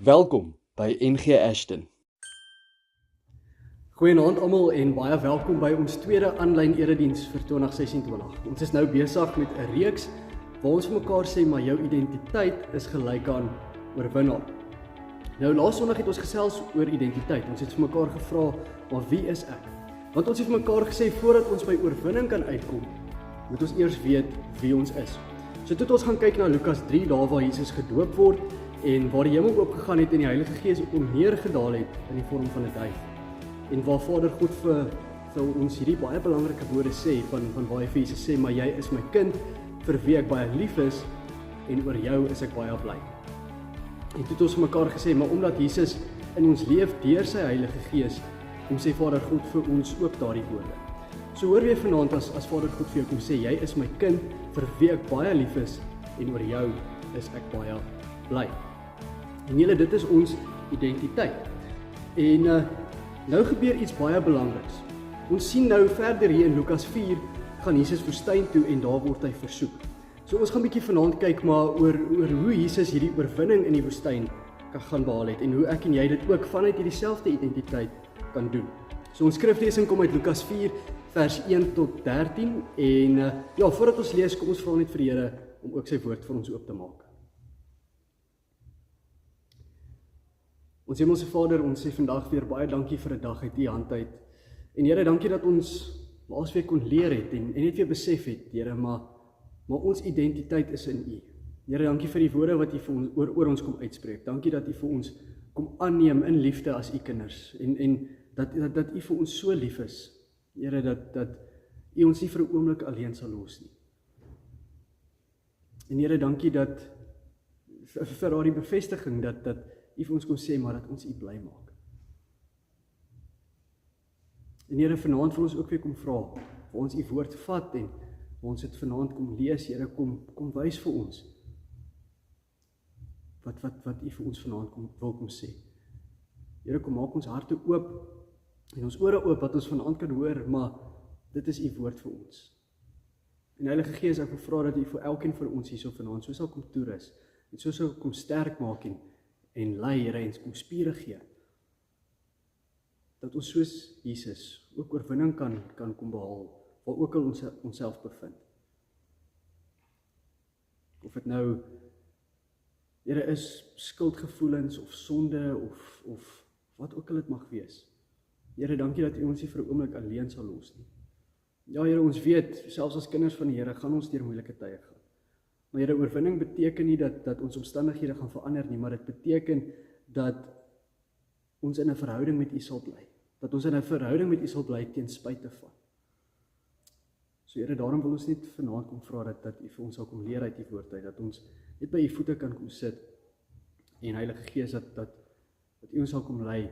Welkom by NG Ashton. Goeienaand almal en baie welkom by ons tweede aanlyn erediens vir 2026. Ons is nou besig met 'n reeks waar ons vir mekaar sê maar jou identiteit is gelyk aan oorwinnaar. Nou laas Sondag het ons gesels oor identiteit. Ons het vir mekaar gevra, maar wie is ek? Want ons het vir mekaar gesê voordat ons by oorwinning kan uitkom, moet ons eers weet wie ons is. So toe het ons gaan kyk na Lukas 3, daar waar Jesus gedoop word en waar die hemel oopgegaan het en die Heilige Gees op hom neergedaal het in die vorm van 'n duif. En waar Vader God vir ons hierdie baie belangrike woorde sê van waar hy vir Jesus sê, maar jy is my kind vir wie ek baie lief is en oor jou is ek baie bly. En toe het ons mekaar gesê, maar omdat Jesus in ons leef deur sy Heilige Gees, kom sê Vader God vir ons ook daardie woorde. So hoor jy vanaand as Vader God vir jou kom sê, jy is my kind vir wie ek baie lief is en oor jou is ek baie bly. En julle, dit is ons identiteit. En nou gebeur iets baie belangriks. Ons sien nou verder hier in Lukas 4, gaan Jesus woestyn toe en daar word hy versoek. So ons gaan bietjie vanaand kyk maar oor hoe Jesus hierdie oorwinning in die woestyn kan gaan behaal het en hoe ek en jy dit ook vanuit hierdie selfde identiteit kan doen. So ons skriflesing kom uit Lukas 4 vers 1 tot 13 en voordat ons lees, kom ons vra net vir die Here om ook sy woord vir ons oop te maak. Ons Hemelse Vader, ons sê vandag weer baie dankie vir 'n dag uit U hand uit. En Here, dankie dat ons laasweek kon leer het en net weer besef het, Here, maar ons identiteit is in U. Here, dankie vir die woorde wat U vir ons oor ons kom uitspreek. Dankie dat U vir ons kom aanneem in liefde as U kinders en dat U vir ons so lief is. Here, dat U ons nie vir 'n oomblik alleen sal los nie. En Here, dankie dat vir daardie bevestiging dat U vir ons kom sê, maar dat ons U bly maak. En Here, vanaand wil ons ook weer kom vra, vir ons U woord vat en ons het vanaand kom lees, Here, kom wys vir ons, wat U vir ons vanaand wil kom sê. Here, kom maak ons harte oop, en ons ore oop, wat ons vanaand kan hoor, maar dit is U woord vir ons. En Heilige Gees, ek wil vra dat U vir elkeen van ons hierso vanaand, so sal kom toerus, en so sal kom sterk maak en lei, Here, en kom spiere gee, dat ons soos Jesus ook oorwinning kan kom behaal, waar ook al ons onsself bevind. Of dit nou, Here, is skuldgevoelens, of sonde, of wat ook al dit mag wees. Here, dankie dat U ons nie vir 'n oomblik alleen sal los nie. Ja, Here, ons weet, selfs as kinders van die Here, gaan ons deur moeilike tye gaan. Maar Here, oorwinning beteken nie dat ons omstandighede gaan verander nie, maar dit beteken dat ons in 'n verhouding met U sal bly. Dat ons in 'n verhouding met U sal bly ten spyte van. So Here, daarom wil ons net vanaand kom vra dat U vir ons sal kom leer uit U woord uit, dat ons net by U voete kan kom sit en Heilige Gees dat U ons sal kom lei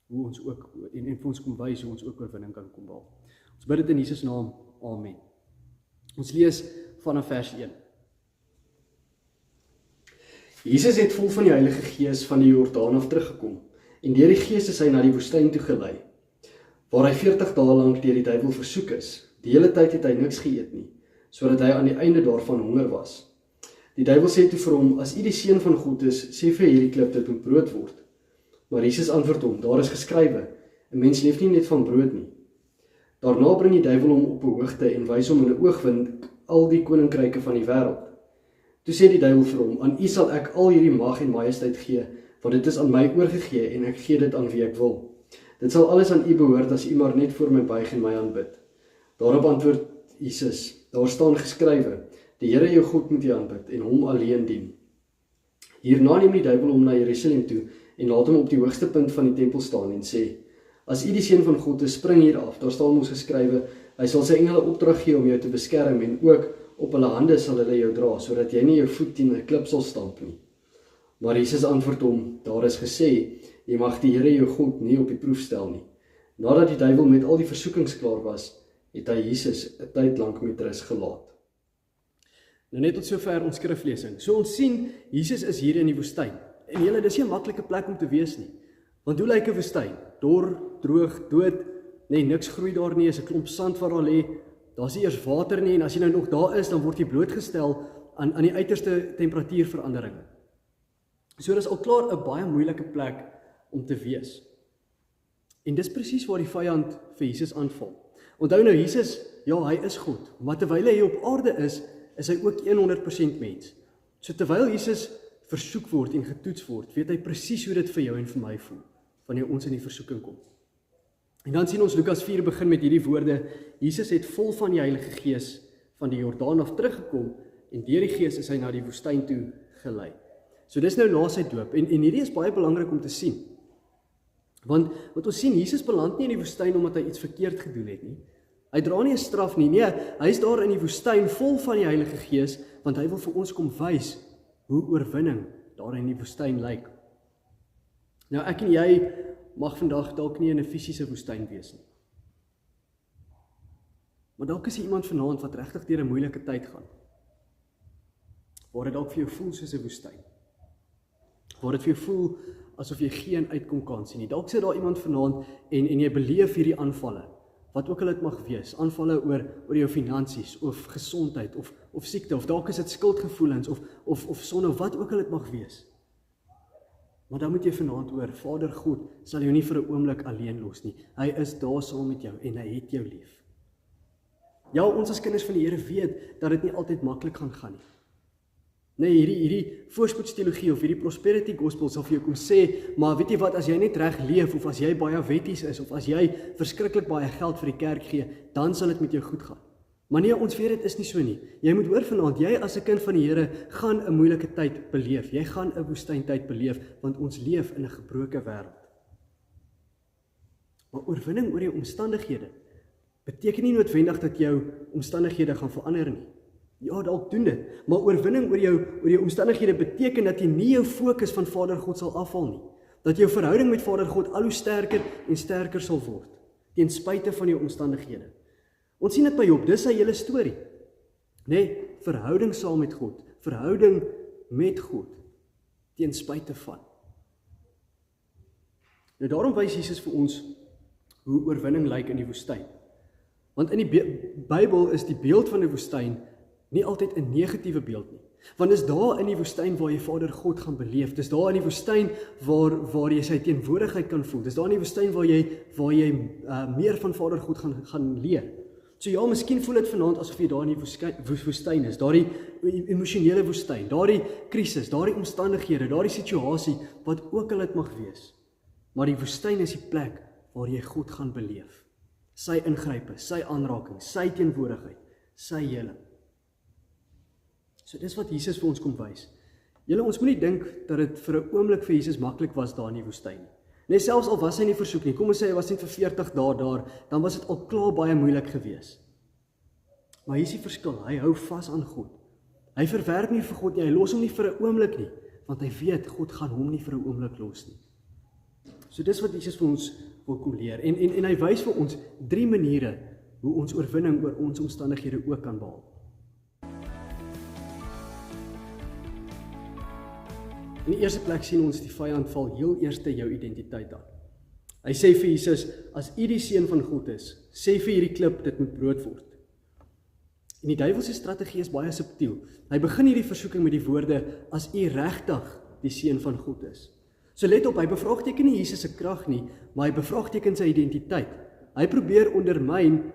hoe ons ook en vir ons kom wys hoe ons ook oorwinning kan kom behaal. Ons bid dit in Jesus naam. Amen. Ons lees vanaf vers 1. Jesus het vol van die Heilige Gees van die Jordaan af teruggekom en deur die Gees is hy na die woestyn toe gelei, waar hy 40 dae lank deur die duiwel versoek is. Die hele tyd het hy niks geëet nie, sodat hy aan die einde daarvan honger was. Die duiwel sê toe vir hom, as U die Seun van God is, sê vir hierdie klip dit moet brood word. Maar Jesus antwoord hom, daar is geskrywe, 'n mens leef nie net van brood nie. Daarna bring die duiwel hom op 'n hoogte en wys hom in 'n oogwind al die koninkryke van die wêreld. Toe sê die duiwel vir hom, aan U sal ek al hierdie mag en majesteit gee, want dit is aan my oorgegee en ek gee dit aan wie ek wil. Dit sal alles aan U behoort as U maar net voor my buig en my aanbid. Daarop antwoord Jesus, daar staan geskrywe, die Here jou God moet jy aanbid en hom alleen dien. Hierna neem die duiwel hom na Jerusalem toe en laat hom op die hoogste punt van die tempel staan en sê, as U die Seun van God is, spring hier af, daar staan mos geskrywe, hy sal sy engele opdrag gee om jou te beskerm en ook op hulle hande sal hulle jou dra, sodat jy nie jou voet teen 'n klip sal stamp nie. Maar Jesus antwoord hom, daar is gesê, jy mag die Here jou God nie op die proef stel nie. Nadat die duiwel met al die versoekings klaar was, het hy Jesus 'n tyd lank met rus gelaat. Nou net tot sover ons skriflesing. So ons sien, Jesus is hier in die woestyn. En julle, dis nie 'n maklike plek om te wees nie. Want hoe lyk 'n woestyn? Dor, droog, dood, nee, niks groei daar nie, is 'n klomp sand wat daar lê. Daar's nie eers water nie en as jy nou nog daar is, dan word jy blootgestel aan die uiterste temperatuurveranderinge. So dis al klaar 'n baie moeilike plek om te wees. En dis presies waar die vyand vir Jesus aanval. Onthou nou, Jesus, ja, hy is God, maar terwyl hy hier op aarde is hy ook 100% mens. So terwyl Jesus versoek word en getoets word, weet hy presies hoe dit vir jou en vir my voel, wanneer ons in die versoeking kom. En dan sien ons Lukas 4 begin met hierdie woorde, Jesus het vol van die Heilige Gees van die Jordaan af teruggekom, en deur die Gees is hy na die woestyn toe gelei. So dis nou na sy doop, en hierdie is baie belangrik om te sien. Want wat ons sien, Jesus beland nie in die woestyn omdat hy iets verkeerd gedoen het nie. Hy dra nie 'n straf nie, nee, hy is daar in die woestyn vol van die Heilige Gees, want hy wil vir ons kom wys hoe oorwinning daar in die woestyn lyk. Nou ek en jy mag vandag dalk nie in 'n fisiese woestyn wees nie. Maar dalk is iemand vanaand wat regtig deur 'n moeilike tyd gaan. Waar dit dalk vir jou voel soos 'n woestyn. Waar dit vir jou voel asof jy geen uitkom kan sien nie. Dalk sit daar iemand vanaand en jy beleef hierdie aanvalle, wat ook al dit mag wees, aanvalle oor jou finansies, of gesondheid, of siekte, of dalk is dit skuldgevoelens, of sonde, of wat ook al dit mag wees. Maar dan moet jy vanaand hoor, Vader God sal jou nie vir 'n oomblik alleen los nie. Hy is daar saam met jou en hy het jou lief. Ja, ons as kinders van die Here weet dat dit nie altyd maklik gaan nie. Nee, hierdie voorspoedsteologie of hierdie prosperity gospel sal vir jou kom sê, maar weet jy wat, as jy net reg leef, of as jy baie wetties is, of as jy verskriklik baie geld vir die kerk gee, dan sal dit met jou goed gaan. Maar nee, ons weet dit is nie so nie. Jy moet hoor vanaand, jy as 'n kind van die Here gaan 'n moeilike tyd beleef. Jy gaan 'n woestyntyd beleef, want ons leef in 'n gebroke wêreld. Maar oorwinning oor jou omstandighede beteken nie noodwendig dat jou omstandighede gaan verander nie. Ja, dalk doen dit, maar oorwinning oor jou omstandighede beteken dat jy nie jou fokus van Vader God sal afval nie. Dat jou verhouding met Vader God al hoe sterker en sterker sal word, ten spyte van jou omstandighede. Ons sien dit by Job, dis sy hele storie. Nee, verhouding saam met God, verhouding met God, ten spyte van. Nou daarom wys Jesus vir ons hoe oorwinning lyk in die woestyn. Want in die Bybel is die beeld van die woestyn nie altyd 'n negatiewe beeld nie. Want dis daar in die woestyn waar jy Vader God gaan beleef. Dis daar in die woestyn waar jy sy teenwoordigheid kan voel. Dis daar in die woestyn waar jy meer van Vader God gaan leer. So ja, miskien voel dit vanaand asof jy daar in die woestyn is. Daardie emosionele woestyn, daardie krisis, daardie omstandighede, daardie situasie wat ook al dit mag wees. Maar die woestyn is die plek waar jy God gaan beleef. Sy ingrype, sy aanraking, sy teenwoordigheid, sy heling. So dis wat Jesus vir ons kom wys. Julle, ons moet nie dink dat dit vir 'n oomblik vir Jesus maklik was daar in die woestyn nie. Nee, selfs al was hy nie versoek nie, kom ons sê hy was net vir 40 dae daar, dan was dit al klaar baie moeilik gewees. Maar hier is die verskil, hy hou vas aan God. Hy verwerp nie vir God nie, hy los hom nie vir 'n oomblik nie, want hy weet, God gaan hom nie vir 'n oomblik los nie. So dis wat Jesus vir ons wil kom leer, en hy wys vir ons 3 maniere, hoe ons oorwinning oor ons omstandighede ook kan behaal. In die eerste plek sien ons die vyand val heel eerste jou identiteit aan. Hy sê vir Jesus, as u die seun van God is, sê vir hierdie klip, dit moet brood word. En die duiwelse strategie is baie subtiel. Hy begin hierdie versoeking met die woorde, as u regtig die seun van God is. So let op, hy bevraagteken nie Jesus se krag nie, maar hy bevraagteken sy identiteit. Hy probeer ondermyn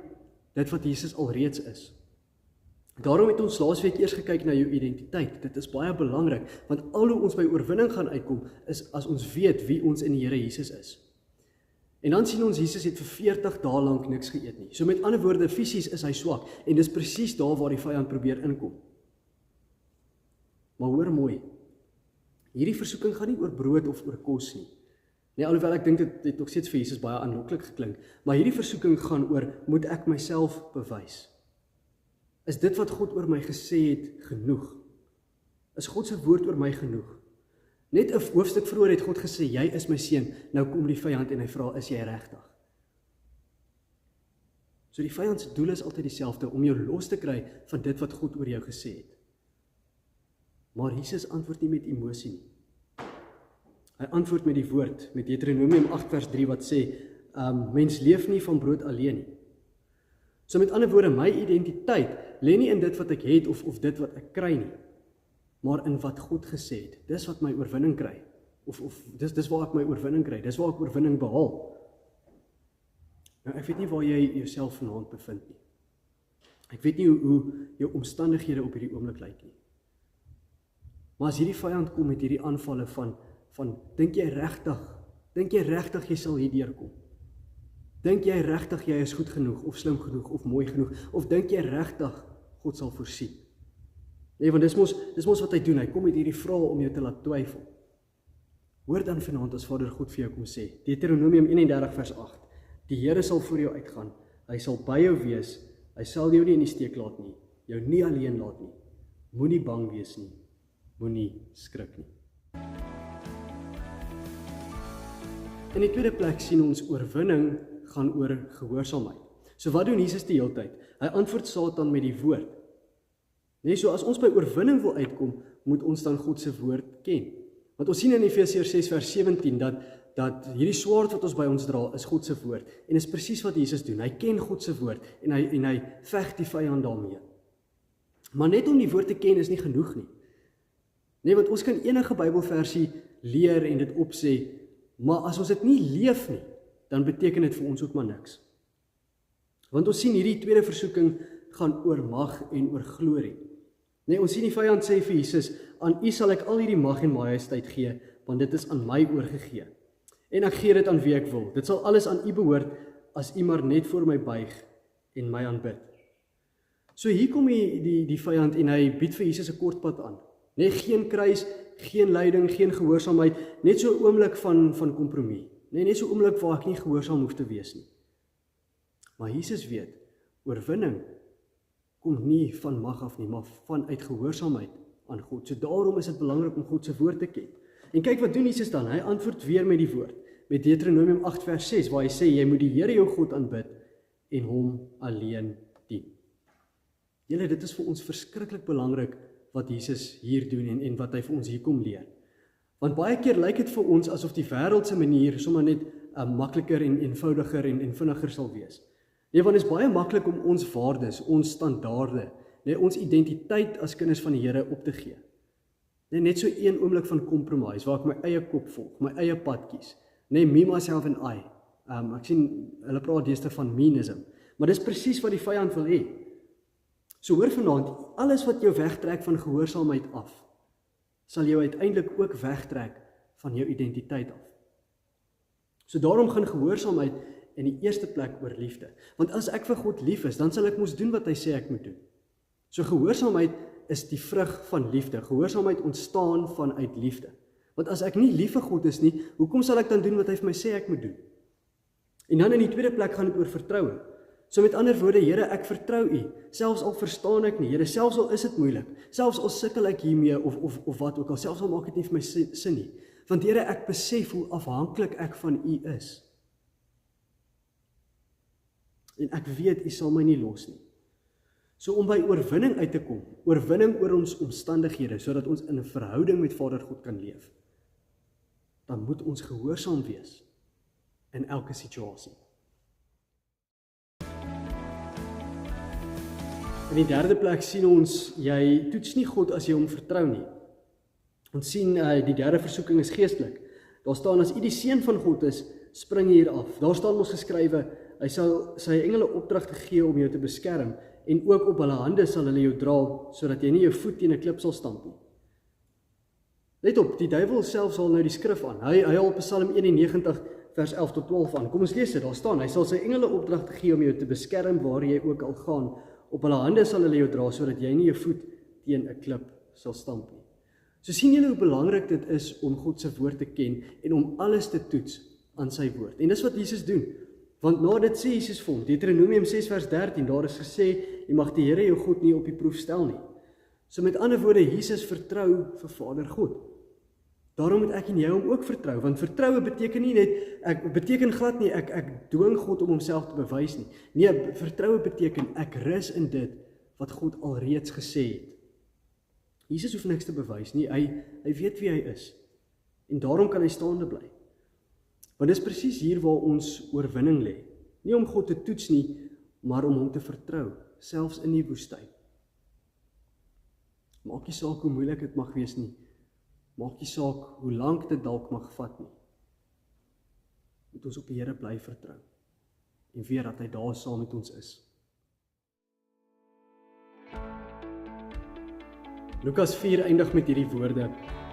dit wat Jesus alreeds is. Daarom het ons laasweek eers gekyk na jou identiteit. Dit is baie belangrik, want al hoe ons by oorwinning gaan uitkom, is as ons weet wie ons in die Here Jesus is. En dan sien ons, Jesus het vir 40 dae lank niks geëet nie. So met ander woorde, fisies is hy swak, en dis presies daar waar die vyand probeer inkom. Maar hoor mooi, hierdie versoeking gaan nie oor brood of oor kos nie. Nee, alhoewel ek dink dit het nog steeds vir Jesus baie aanloklik geklink, maar hierdie versoeking gaan oor, moet ek myself bewys? Is dit wat God oor my gesê het genoeg? Is God se woord oor my genoeg? Net 'n hoofstuk vroeër het God gesê, jy is my seun, nou kom die vyand en hy vra, is jy regtig? So die vyand se doel is altyd dieselfde, om jou los te kry van dit wat God oor jou gesê het. Maar Jesus antwoord nie met emosie nie. Hy antwoord met die woord, met Deuteronomium 8 vers 3 wat sê, mens leef nie van brood alleen nie. So met ander woorde, my identiteit lê nie in dit wat ek het of dit wat ek kry nie. maar in wat God gesê het. Dis wat my oorwinning kry. Of dis waar ek my oorwinning kry. Dis waar ek oorwinning behaal. Nou, ek weet nie waar jy jouself vanaand bevind nie. Ek weet nie hoe jou omstandighede op hierdie oomblik lyk nie. Maar as hierdie vyand kom met hierdie aanvalle van dink jy regtig jy sal hier deurkom? Dink jy regtig jy is goed genoeg, of slim genoeg, of mooi genoeg, of dink jy regtig God sal voorsien? Nee, want dis mos wat hy doen, hy kom met hierdie vrae om jou te laat twyfel. Hoor dan vanaand as Vader God vir jou kom sê, Deuteronomium 31 vers 8, die Here sal voor jou uitgaan, hy sal by jou wees, hy sal jou nie in die steek laat nie, jou nie alleen laat nie, moenie bang wees nie, moenie skrik nie. In die tweede plek sien ons oorwinning gaan oor gehoorsaamheid. So wat doen Jesus die hele tyd? Hy antwoord Satan met die woord. Nee, so as ons by oorwinning wil uitkom, moet ons dan God se woord ken. Want ons sien in Efesiërs 6 vers 17 dat hierdie swaard wat ons by ons dra is God se woord. En is presies wat Jesus doen. Hy ken God se woord en hy veg die vyand daarmee. Maar net om die woord te ken is nie genoeg nie. Nee, want ons kan enige Bybelversie leer en dit opsê, maar as ons dit nie leef nie, dan beteken dit vir ons ook maar niks. Want ons sien hierdie tweede versoeking gaan oor mag en oor glorie. Nee, ons sien die vyand sê vir Jesus, aan U sal ek al hierdie mag en majesteit gee, want dit is aan my oorgegee. En ek gee dit aan wie ek wil. Dit sal alles aan U behoort, as U maar net voor my buig en my aanbid. So hier kom die vyand en hy bied vir Jesus 'n kort pad aan. Nee, geen kruis, geen lyding, geen gehoorsaamheid, net so 'n oomblik van kompromie. Nee, net so 'n oomblik waar ek nie gehoorsaam hoef te wees nie. Maar Jesus weet, oorwinning kom nie van mag af nie, maar vanuit gehoorsaamheid aan God. So daarom is dit belangrik om God se woord te ken. En kyk wat doen Jesus dan? Hy antwoord weer met die woord, met Deuteronomium 8 vers 6, waar hy sê, jy moet die Here jou God aanbid en hom alleen dien. Julle, dit is vir ons verskriklik belangrik wat Jesus hier doen en wat hy vir ons hier kom leer. Want baie keer lyk dit vir ons asof die wêreldse manier sommer net makliker en eenvoudiger en vinniger sal wees. Nee, want dit is baie maklik om ons waardes, ons standaarde, nee, ons identiteit as kinders van die Here op te gee. Nee, net so een oomblik van compromise, waar ek my eie kop volg, my eie pad kies. Nee, me, myself and I. Ek sien, hulle praat deesdae van menism. Maar dis presies wat die vyand wil hê. So hoor vanaand, alles wat jou wegtrek van gehoorsaamheid af, sal jou uiteindelik ook wegtrek van jou identiteit af. So daarom gaan gehoorsaamheid in die eerste plek oor liefde. Want as ek vir God lief is, dan sal ek mos doen wat hy sê ek moet doen. So gehoorsaamheid is die vrug van liefde. Gehoorsaamheid ontstaan vanuit liefde. Want as ek nie lief vir God is nie, hoekom sal ek dan doen wat hy vir my sê ek moet doen? En dan in die tweede plek gaan dit oor vertroue. So met ander woorde, Here, ek vertrou U, selfs al verstaan ek nie, Here, selfs al is dit moeilik, selfs al sukkel ek hiermee of wat ook al, selfs al maak dit nie vir my sin nie. Want Here, ek besef hoe afhanklik ek van U is. En ek weet U sal my nie los nie. So om by oorwinning uit te kom, oorwinning oor ons omstandighede, sodat ons in 'n verhouding met Vader God kan leef, dan moet ons gehoorsaam wees in elke situasie. In die derde plek sien ons, jy toets nie God as jy hom vertrou nie. Ons sien, die derde versoeking is geestelik. Daar staan, as U die seun van God is, spring hier af. Daar staan ons geskrywe, hy sal sy engele opdragte gee om jou te beskerm, en ook op hulle hande sal hulle jou dra, sodat jy nie jou voet teen 'n klip sal stamp nie. Let op, die duiwel self sal nou die skrif aan. Hy haal op Psalm 91 vers 11 tot 12 aan. Kom ons lees dit, daar staan, hy sal sy engele opdragte gee om jou te beskerm waar jy ook al gaan. Op hulle hande sal hulle jou dra, sodat jy nie jou voet teen 'n klip sal stamp nie. So sien julle hoe belangrik dit is om God se woord te ken en om alles te toets aan sy woord. En dis wat Jesus doen. Want na dit sê Jesus vir hom, Deuteronomium 6 vers 13, daar is gesê, jy mag die Here jou God nie op die proef stel nie. So met ander woorde, Jesus vertrou vir Vader God. Daarom moet ek en jy hom ook vertrou, want vertroue beteken nie net, beteken glad nie, ek dwing God om homself te bewys nie. Nee, vertroue beteken, ek rus in dit, wat God alreeds gesê het. Jesus hoef niks te bewys nie, hy weet wie hy is, en daarom kan hy staande bly. Want dis presies hier waar ons oorwinning lê. Nie om God te toets nie, maar om hom te vertrou, selfs in die woestyn. Maak nie saak hoe moeilik dit mag wees nie. Maak nie saak hoe lank dit dalk mag vat nie. Moet ons op die Here bly vertrou en weet dat hy daar saam met ons is. Lukas 4 eindig met hierdie woorde: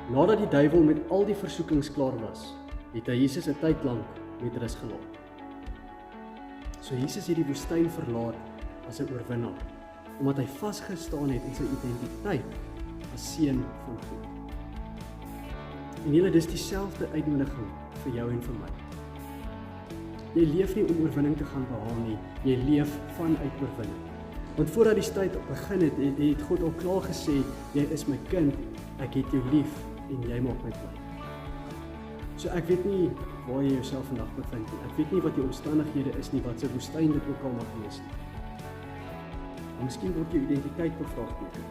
nadat die duiwel met al die versoekings klaar was, het hy Jesus 'n tyd lank met rus gelaat. So Jesus het die woestyn verlaat as 'n oorwinnaar, omdat hy vasgestaan het in sy identiteit as seun van God. En julle, dis dieselfde uitnodiging vir jou en vir my. Jy leef nie om oorwinning te gaan behaal nie, jy leef vanuit oorwinning. Want voordat die stryd begin het God al klaar gesê, jy is my kind, ek het jou lief en jy maak my bly. So ek weet nie waar jy jouself vandag bevind nie. Ek weet nie wat die omstandighede is nie, wat se woestyn dit ook al mag wees nie. Maar miskien word jou identiteit bevraagteken.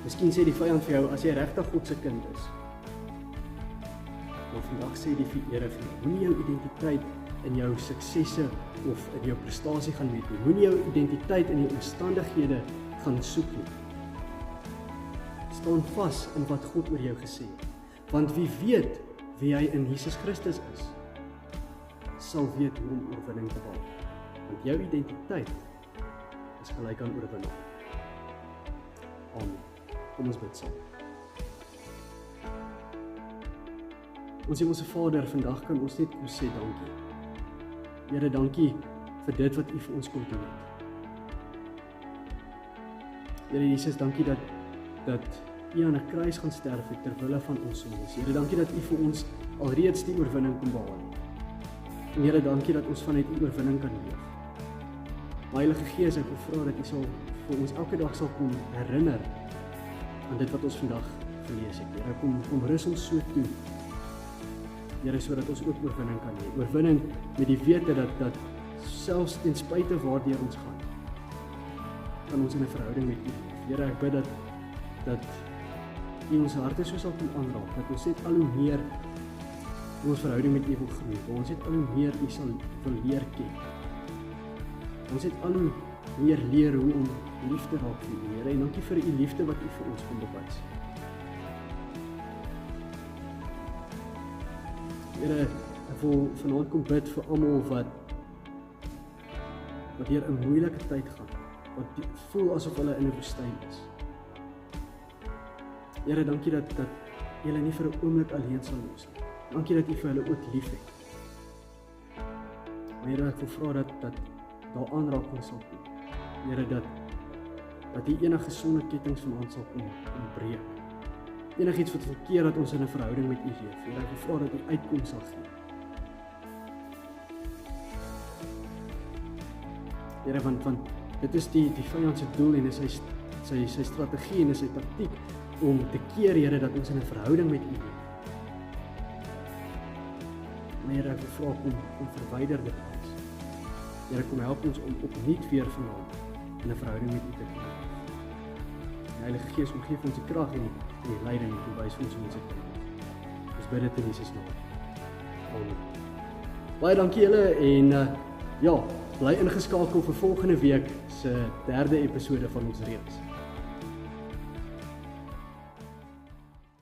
Miskien sê die vyand vir jou, as jy regtig God se kind is. Maar vandag sê die Here vir jou, moenie jou identiteit in jou suksesse of in jou prestasie gaan meet nie. Moenie jou identiteit in die omstandighede gaan soek nie. Staan vas in wat God oor jou gesê het. Want wie weet wie hy in Jesus Christus is, sal weet hoe om oorwinning te behaal. Want jou identiteit is gelyk aan oorwinning. Amen. Kom ons bid saam. Ons Hemelse Vader, vandag kan ons net kom sê dankie. Here, dankie vir dit wat U vir ons kom doen het. Here Jesus, dankie dat U aan 'n kruis gaan sterf het ter wille van ons sondes. Here, dankie dat U vir ons alreeds die oorwinning kom behaal het. En Here, dankie dat ons vanuit U oorwinning kan leef. Maar Heilige Gees, ek wil vra dat U sal vir ons elke dag sal kom herinner aan dit wat ons vandag gelees het. Here, kom rus ons so toe. Here, sodat ons ook oorwinning kan hê. Oorwinning met die wete dat selfs ten spyte waardeur ons gaan, kan ons in 'n verhouding met U leef. Here, ek bid dat U ons harte so sal kom aanraak, dat ons net al hoe meer in ons verhouding met U wil groei, dat ons net al hoe meer U sal wil leer ken. Ons net al hoe meer leer hoe om lief te raak vir U, Here, en dankie vir U liefde wat U vir ons kom bewys. Here, ek wil vanaand kom bid vir almal wat deur 'n moeilike tyd gaan, wat voel asof hulle in 'n woestyn is. Here, dankie dat U hulle nie vir 'n oomblik alleen sal los nie. Dankie dat U vir hulle ook lief het. Maar Here, ek wil vra dat daar aanraking sal kom. Here, dat U enige sonde kettinge vanaand sal kom breek. Enigiets wat verkeer dat ons in 'n verhouding met U leef. Here, ek wil vra dat U uitkoms sal gee. Here, want dit is die vyand se doel en is sy strategie en is sy taktiek om te keer, Here, dat ons in 'n verhouding met U leef. Maar Here, ek wil vra kom verwyder dit ons. Here, kom help ons om opnuut weer vanaand in 'n verhouding met U te leef. Heilige Gees, kom gee vir ons die krag en die leiding en kom wys vir ons hoe ons dit kan doen. Ons bid dit in Jesus naam. Amen. Baie dankie julle en bly ingeskakel vir volgende week se 3de episode van ons reeks.